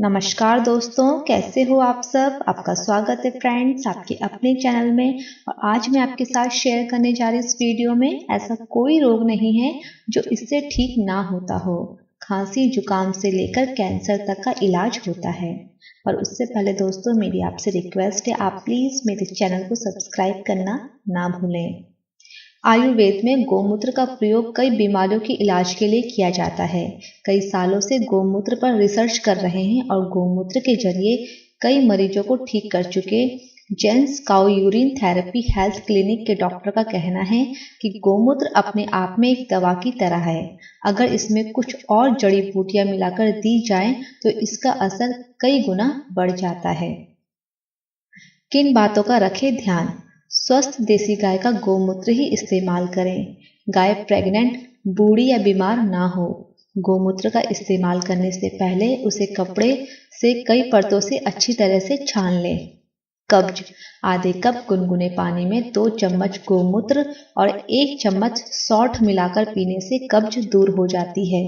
नमस्कार दोस्तों, कैसे हो आप सब। आपका स्वागत है फ्रेंड्स आपके अपने चैनल में। और आज मैं आपके साथ शेयर करने जा रही इस वीडियो में ऐसा कोई रोग नहीं है जो इससे ठीक ना होता हो। खांसी जुकाम से लेकर कैंसर तक का इलाज होता है। पर उससे पहले दोस्तों मेरी आपसे रिक्वेस्ट है, आप प्लीज़ मेरे चैनल को सब्सक्राइब करना ना भूलें। आयुर्वेद में गोमूत्र का प्रयोग कई बीमारियों के इलाज के लिए किया जाता है। कई सालों से गोमूत्र पर रिसर्च कर रहे हैं और गोमूत्र के जरिए कई मरीजों को ठीक कर चुके Jain's cow urine therapy health clinic के डॉक्टर का कहना है कि गोमूत्र अपने आप में एक दवा की तरह है। अगर इसमें कुछ और जड़ी बूटियां मिलाकर दी जाएं तो इसका असर कई गुना बढ़ जाता है। किन बातों का रखें ध्यान। स्वस्थ देसी गाय का गोमूत्र ही इस्तेमाल करें। गाय प्रेग्नेंट, बूढ़ी या बीमार ना हो। गोमूत्र का इस्तेमाल करने से पहले उसे कपड़े से कई परतों से अच्छी तरह से छान लें। कब्ज, आधे कप गुनगुने पानी में 2 चम्मच गोमूत्र और 1 चम्मच सौंठ मिलाकर पीने से कब्ज दूर हो जाती है।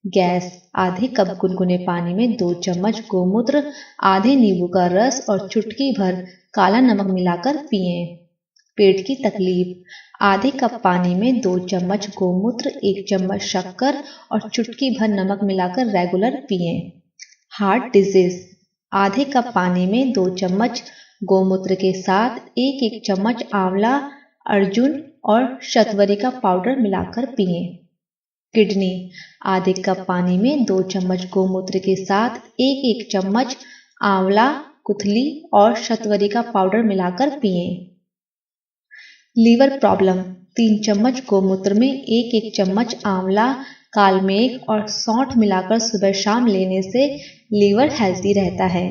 गैस, आधे कप गुनगुने पानी में 2 चम्मच गोमूत्र, आधे नींबू का रस और चुटकी भर काला नमक मिलाकर पिएं। पेट की तकलीफ, आधे कप पानी में 2 चम्मच गोमूत्र, 1 चम्मच शक्कर और चुटकी भर नमक मिलाकर रेगुलर पिएं। हार्ट डिजीज, आधे कप पानी में 2 चम्मच गोमूत्र के साथ 1-1 चम्मच आंवला, अर्जुन और शतवरी का पाउडर मिलाकर पिएं। किडनी, आधे कप पानी में 2 चम्मच गोमूत्र के साथ 1-1 चम्मच आंवला, कुथली और शतवरी का पाउडर मिलाकर पिएं। लीवर प्रॉब्लम, 3 चम्मच गोमूत्र में 1-1 चम्मच आंवला, कालमेघ और सौंठ मिलाकर सुबह शाम लेने से लीवर हेल्दी रहता है।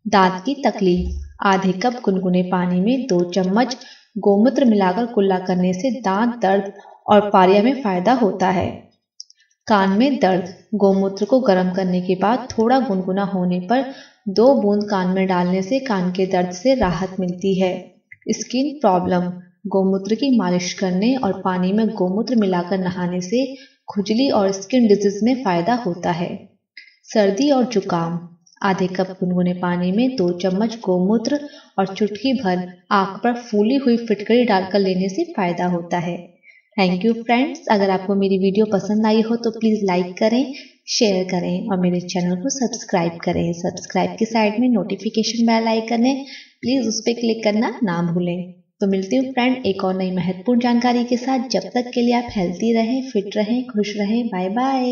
दांत की तकलीफ, आधे कप गुनगुने पानी में 2 चम्मच गोमूत्र मिलाकर कुल्ला करने से दांत दर्द और पारिया में फायदा होता है। कान में दर्द, गोमूत्र को गर्म करने के बाद थोड़ा गुनगुना होने पर 2 बूंद कान में डालने से कान के दर्द से राहत मिलती है। स्किन प्रॉब्लम, गोमूत्र की मालिश करने और पानी में गोमूत्र मिलाकर नहाने से खुजली और स्किन डिजीज में फायदा होता है। सर्दी और जुकाम, आधे कप गुनगुने पानी में 2 चम्मच गोमूत्र और चुटकी भर आंख पर फूली हुई फिटकरी डालकर लेने से फायदा होता है। Thank you friends. अगर आपको मेरी वीडियो पसंद आई हो तो प्लीज़ लाइक करें, शेयर करें और मेरे चैनल को सब्सक्राइब करें। सब्सक्राइब की साइड में नोटिफिकेशन बेल आइकन है, प्लीज़ उस पर क्लिक करना ना भूलें। तो मिलती हूँ फ्रेंड एक और नई महत्वपूर्ण जानकारी के साथ। जब तक के लिए आप हेल्थी रहें, फिट रहें, खुश रहें। Bye bye.